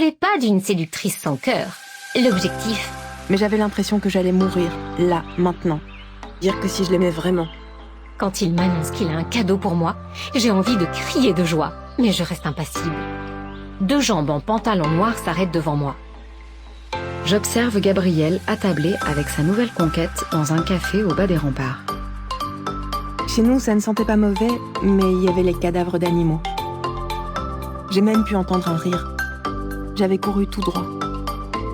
voulais pas d'une séductrice sans cœur. L'objectif... Mais j'avais l'impression que j'allais mourir, là, maintenant. Dire que si je l'aimais vraiment. Quand il m'annonce qu'il a un cadeau pour moi, j'ai envie de crier de joie, mais je reste impassible. 2 jambes en pantalon noir s'arrêtent devant moi. J'observe Gabriel attablé avec sa nouvelle conquête dans un café au bas des remparts. Chez nous, ça ne sentait pas mauvais, mais il y avait les cadavres d'animaux. J'ai même pu entendre un rire. J'avais couru tout droit.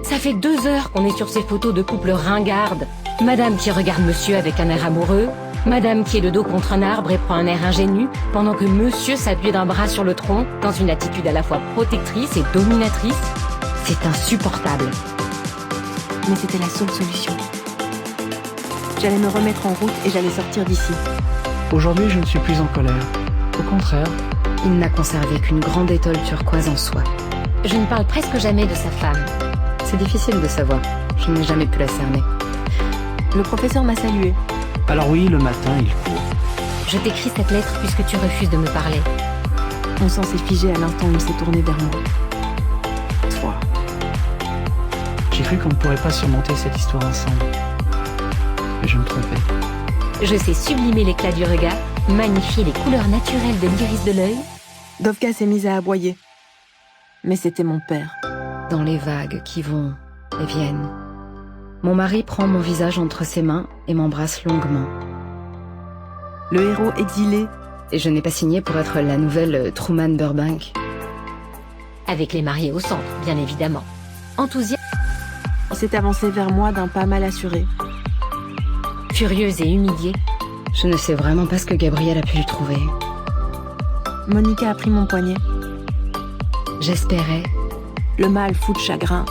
Ça fait 2 heures qu'on est sur ces photos de couple ringarde. Madame qui regarde monsieur avec un air amoureux, madame qui est le dos contre un arbre et prend un air ingénu, pendant que monsieur s'appuie d'un bras sur le tronc, dans une attitude à la fois protectrice et dominatrice. C'est insupportable. Mais c'était la seule solution. J'allais me remettre en route et j'allais sortir d'ici. Aujourd'hui, je ne suis plus en colère. Au contraire. Il n'a conservé qu'une grande étole turquoise en soie. Je ne parle presque jamais de sa femme. C'est difficile de savoir. Je n'ai jamais pu la cerner. Le professeur m'a salué. Alors oui, le matin, il court. Je t'écris cette lettre puisque tu refuses de me parler. Mon sang s'est figé à l'instant où il s'est tourné vers moi. Toi. J'ai cru qu'on ne pourrait pas surmonter cette histoire ensemble. Mais je me trompais. Je sais sublimer l'éclat du regard, magnifier les couleurs naturelles de l'iris de l'œil. Dovka s'est mise à aboyer. Mais c'était mon père. Dans les vagues qui vont et viennent. Mon mari prend mon visage entre ses mains et m'embrasse longuement. Le héros exilé. Et je n'ai pas signé pour être la nouvelle Truman Burbank. Avec les mariés au centre, bien évidemment. Enthousiaste. Il s'est avancé vers moi d'un pas mal assuré. Furieuse et humiliée. Je ne sais vraiment pas ce que Gabriel a pu lui trouver. Monica a pris mon poignet. J'espérais. Le mal fou de chagrin.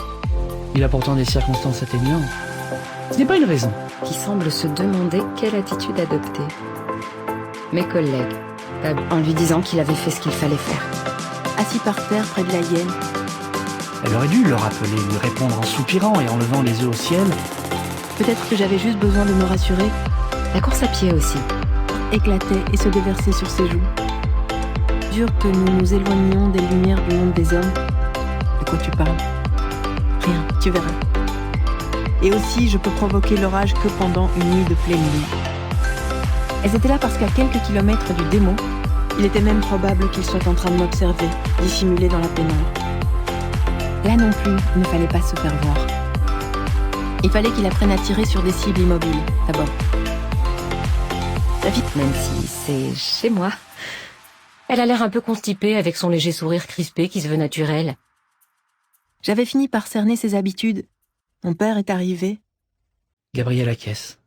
Il a pourtant des circonstances atténuantes. Ce n'est pas une raison. Qui semble se demander quelle attitude adopter. Mes collègues, en lui disant qu'il avait fait ce qu'il fallait faire. Assis par terre près de la hyène. Elle aurait dû le rappeler, lui répondre en soupirant et en levant les yeux au ciel. Peut-être que j'avais juste besoin de me rassurer. La course à pied aussi. Éclatait et se déversait sur ses joues. Dur que nous nous éloignions des lumières du monde des hommes. De quoi tu parles? Rien, tu verras. Et aussi, je peux provoquer l'orage que pendant une nuit de pleine lune. Elles étaient là parce qu'à quelques kilomètres du démon, il était même probable qu'il soit en train de m'observer, dissimulé dans la pénombre. Là non plus, il ne fallait pas se faire voir. Il fallait qu'il apprenne à tirer sur des cibles immobiles, d'abord. Même si c'est chez moi. Elle a l'air un peu constipée avec son léger sourire crispé qui se veut naturel. J'avais fini par cerner ses habitudes. Mon père est arrivé. Gabriel acquiesce.